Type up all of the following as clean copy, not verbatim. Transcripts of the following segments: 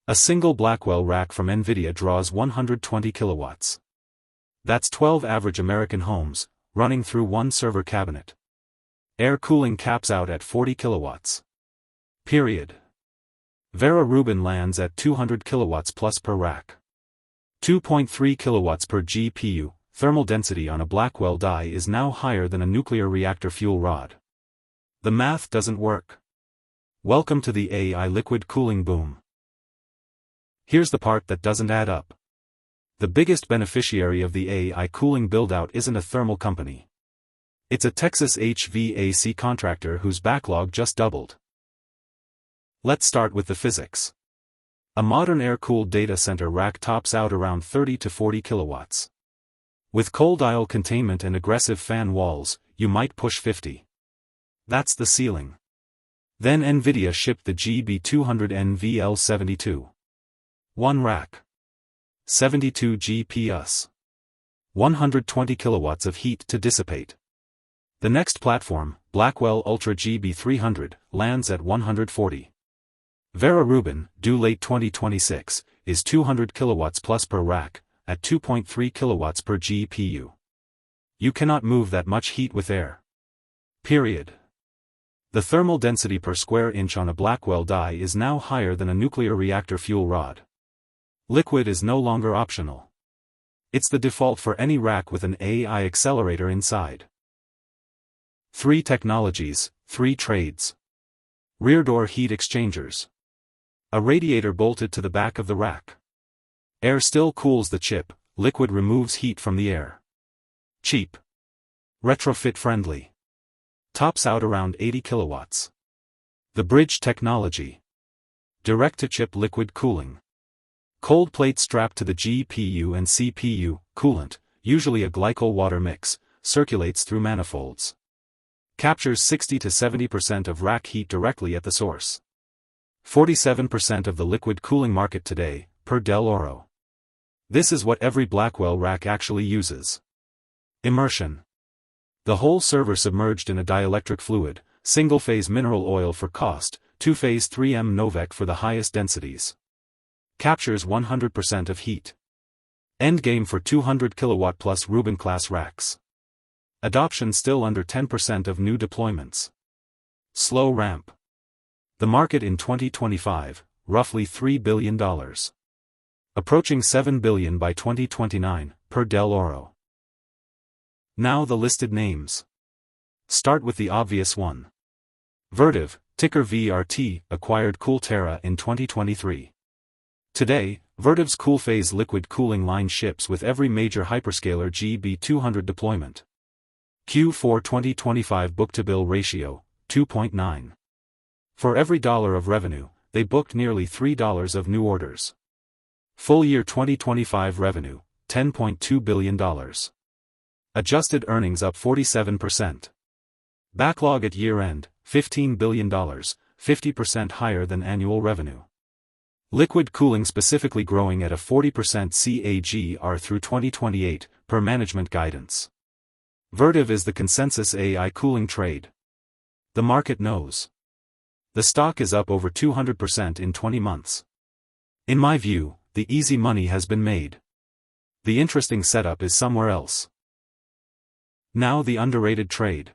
A single Blackwell rack from Nvidia draws 120 kilowatts. That's 12 average American homes, running through one server cabinet. Air cooling caps out at 40 kilowatts. Period. Vera Rubin lands at 200 kilowatts plus per rack. 2.3 kilowatts per GPU. Thermal density on a Blackwell die is now higher than a nuclear reactor fuel rod. The math doesn't work. Welcome to the AI liquid cooling boom. Here's the part that doesn't add up. The biggest beneficiary of the AI cooling build-out isn't a thermal company. It's a Texas HVAC contractor whose backlog just doubled. Let's start with the physics. A modern air-cooled data center rack tops out around 30 to 40 kilowatts. With cold aisle containment and aggressive fan walls, you might push 50. That's the ceiling. Then Nvidia shipped the GB200 NVL72. One rack. 72 GPUs. 120 kilowatts of heat to dissipate. The next platform, Blackwell Ultra GB300, lands at 140. Vera Rubin, due late 2026, is 200 kilowatts plus per rack, at 2.3 kilowatts per GPU. You cannot move that much heat with air. Period. The thermal density per square inch on a Blackwell die is now higher than a nuclear reactor fuel rod. Liquid is no longer optional. It's the default for any rack with an AI accelerator inside. 3 technologies, 3 trades. Rear door heat exchangers. A radiator bolted to the back of the rack. Air still cools the chip, liquid removes heat from the air. Cheap. Retrofit friendly. Tops out around 80 kilowatts. The bridge technology. Direct-to-chip liquid cooling. Cold plate strapped to the GPU and CPU, coolant, usually a glycol water mix, circulates through manifolds. Captures 60 to 70% of rack heat directly at the source. 47% of the liquid cooling market today, per Del Oro. This is what every Blackwell rack actually uses. Immersion. The whole server submerged in a dielectric fluid, single-phase mineral oil for cost, two-phase 3M Novec for the highest densities. Captures 100% of heat. Endgame for 200 kilowatt plus Rubin class racks. Adoption still under 10% of new deployments. Slow ramp. The market in 2025, roughly $3 billion. Approaching $7 billion by 2029, per Del Oro. Now the listed names. Start with the obvious one. Vertiv, ticker VRT, acquired CoolTera in 2023. Today, Vertiv's CoolPhase liquid cooling line ships with every major hyperscaler GB200 deployment. Q4 2025 book-to-bill ratio, 2.9. For every $1 of revenue, they booked nearly $3 of new orders. Full year 2025 revenue, $10.2 billion. Adjusted earnings up 47%. Backlog at year-end, $15 billion, 50% higher than annual revenue. Liquid cooling specifically growing at a 40% CAGR through 2028, per management guidance. Vertiv is the consensus AI cooling trade. The market knows. The stock is up over 200% in 20 months. In my view, the easy money has been made. The interesting setup is somewhere else. Now the underrated trade.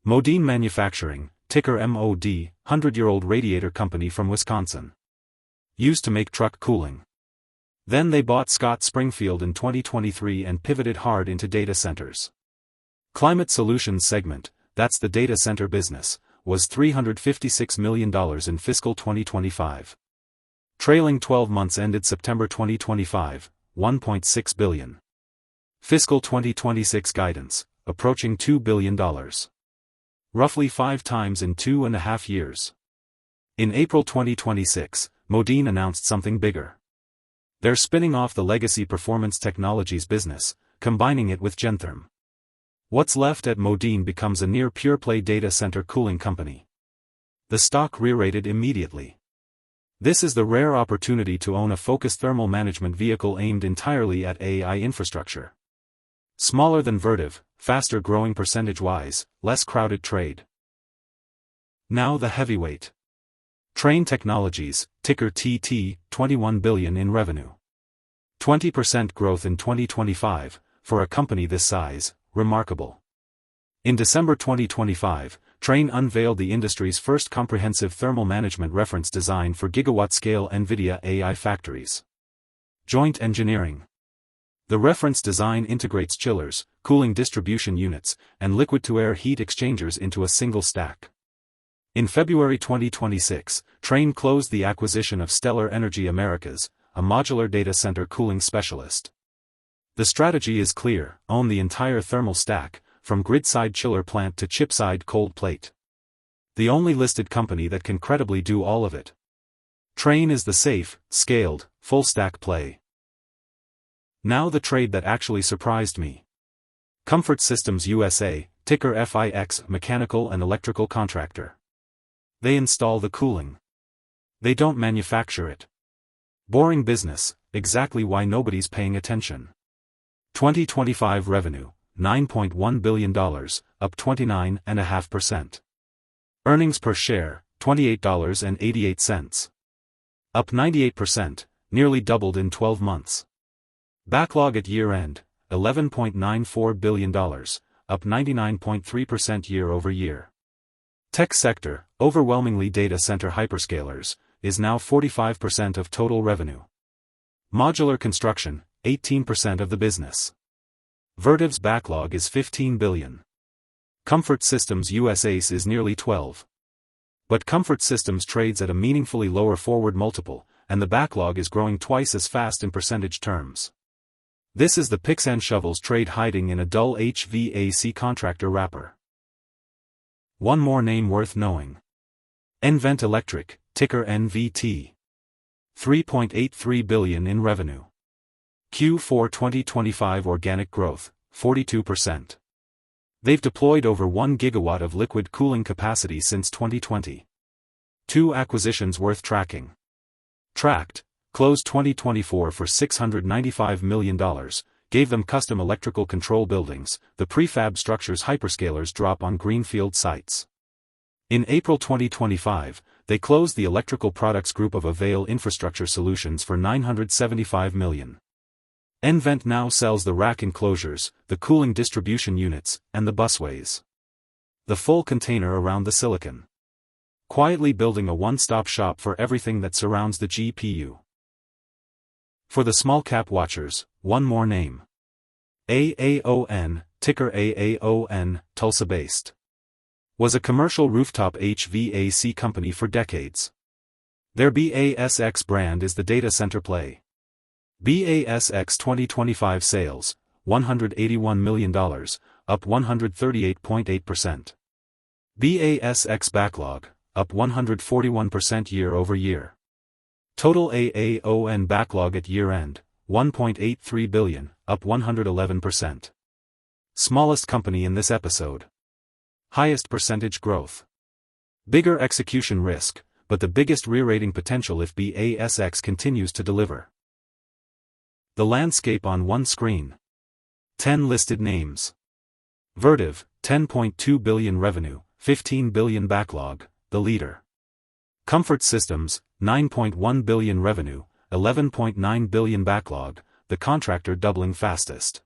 Modine Manufacturing, ticker MOD, 100-year-old radiator company from Wisconsin. Used to make truck cooling. Then they bought Scott Springfield in 2023 and pivoted hard into data centers. Climate Solutions segment, that's the data center business, was $356 million in fiscal 2025. Trailing 12 months ended September 2025, $1.6 billion. Fiscal 2026 guidance, approaching $2 billion. Roughly 5 times in 2.5 years. In April 2026, Modine announced something bigger. They're spinning off the legacy Performance Technologies business, combining it with Gentherm. What's left at Modine becomes a near pure-play data center cooling company. The stock re-rated immediately. This is the rare opportunity to own a focused thermal management vehicle aimed entirely at AI infrastructure. Smaller than Vertiv, faster growing percentage-wise, less crowded trade. Now the heavyweight. Trane Technologies, ticker TT, $21 billion in revenue. 20% growth in 2025, for a company this size, remarkable. In December 2025, Trane unveiled the industry's first comprehensive thermal management reference design for gigawatt-scale Nvidia AI factories. Joint engineering. The reference design integrates chillers, cooling distribution units, and liquid-to-air heat exchangers into a single stack. In February 2026, Trane closed the acquisition of Stellar Energy Americas, a modular data center cooling specialist. The strategy is clear: own the entire thermal stack, from grid-side chiller plant to chip-side cold plate. The only listed company that can credibly do all of it. Trane is the safe, scaled, full-stack play. Now the trade that actually surprised me. Comfort Systems USA, ticker FIX, mechanical and electrical contractor. They install the cooling. They don't manufacture it. Boring business, exactly why nobody's paying attention. 2025 revenue, $9.1 billion, up 29.5%. Earnings per share, $28.88. Up 98%, nearly doubled in 12 months. Backlog at year-end, $11.94 billion, up 99.3% year-over-year. Tech sector, overwhelmingly data center hyperscalers, is now 45% of total revenue. Modular construction, 18% of the business. Vertiv's backlog is $15 billion. Comfort Systems USA's is nearly 12. But Comfort Systems trades at a meaningfully lower forward multiple, and the backlog is growing twice as fast in percentage terms. This is the picks and shovels trade hiding in a dull HVAC contractor wrapper. One more name worth knowing. nVent Electric, ticker NVT. $3.83 billion in revenue. Q4 2025 organic growth, 42%. They've deployed over 1 gigawatt of liquid cooling capacity since 2020. 2 acquisitions worth tracking. Tracked, closed 2024 for $695 million, gave them custom electrical control buildings, the prefab structures hyperscalers drop on greenfield sites. In April 2025, they closed the electrical products group of Avail Infrastructure Solutions for $975 million. nVent now sells the rack enclosures, the cooling distribution units, and the busways. The full container around the silicon. Quietly building a one-stop shop for everything that surrounds the GPU. For the small-cap watchers, one more name. AAON, ticker AAON, Tulsa-based. Was a commercial rooftop HVAC company for decades. Their BASX brand is the data center play. BASX 2025 sales, $181 million, up 138.8%. BASX backlog, up 141% year-over-year. Total AAON backlog at year-end, $1.83 billion, up 111%. Smallest company in this episode. Highest percentage growth. Bigger execution risk, but the biggest re-rating potential if BASX continues to deliver. The landscape on one screen. 10 listed names. Vertiv, $10.2 billion revenue, $15 billion backlog, the leader. Comfort Systems, $9.1 billion revenue, $11.9 billion backlog, the contractor doubling fastest.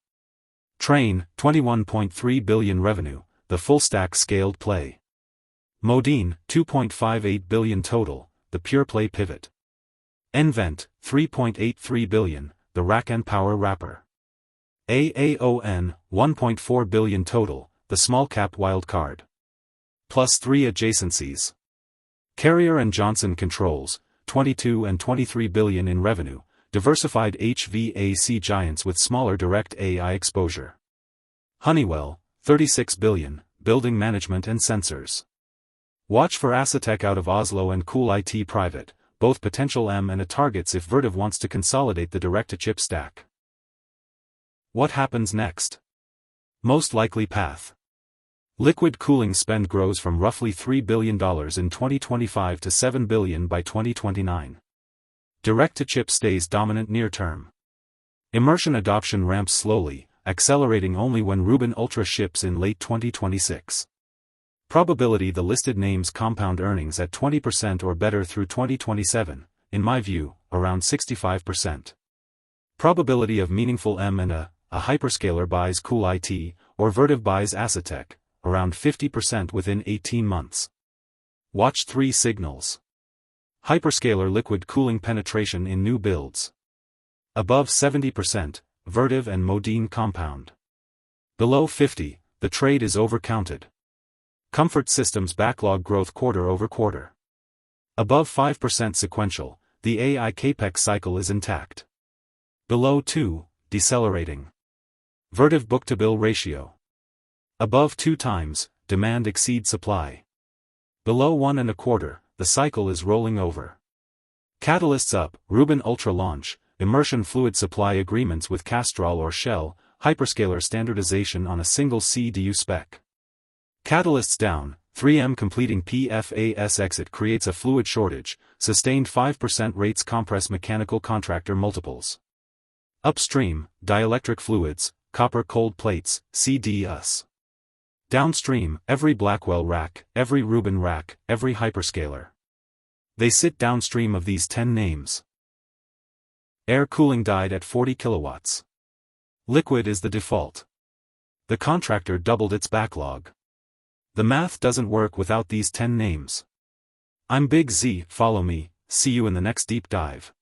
Trane, $21.3 billion revenue, the full-stack scaled play. Modine, $2.58 billion total, the pure-play pivot. nVent, $3.83 billion, the rack and power wrapper. AAON, $1.4 billion total, the small-cap wildcard. Plus 3 adjacencies. Carrier and Johnson Controls, $22 and $23 billion in revenue, diversified HVAC giants with smaller direct AI exposure. Honeywell, $36 billion, building management and sensors. Watch for Acetec out of Oslo and Cool IT Private, both potential M and A targets if Vertiv wants to consolidate the direct-to-chip stack. What happens next? Most likely path. Liquid cooling spend grows from roughly $3 billion in 2025 to $7 billion by 2029. Direct-to-chip stays dominant near-term. Immersion adoption ramps slowly, accelerating only when Rubin Ultra ships in late 2026. Probability the listed names compound earnings at 20% or better through 2027, in my view, around 65%. Probability of meaningful M&A, a hyperscaler buys Cool IT, or Vertiv buys Acetec, around 50% within 18 months. Watch 3 signals. Hyperscaler liquid cooling penetration in new builds. Above 70%, Vertiv and Modine compound. Below 50, the trade is overcounted. Comfort Systems backlog growth quarter over quarter. Above 5% sequential, the AI capex cycle is intact. Below 2, decelerating. Vertiv book-to-bill ratio. Above 2 times, demand exceeds supply. Below 1.25, the cycle is rolling over. Catalysts up, Rubin Ultra launch, immersion fluid supply agreements with Castrol or Shell, hyperscaler standardization on a single CDU spec. Catalysts down, 3M completing PFAS exit creates a fluid shortage, sustained 5% rates compress mechanical contractor multiples. Upstream, dielectric fluids, copper cold plates, CDUs. Downstream, every Blackwell rack, every Rubin rack, every hyperscaler. They sit downstream of these 10 names. Air cooling died at 40 kilowatts. Liquid is the default. The contractor doubled its backlog. The math doesn't work without these 10 names. I'm Big Z, follow me, see you in the next deep dive.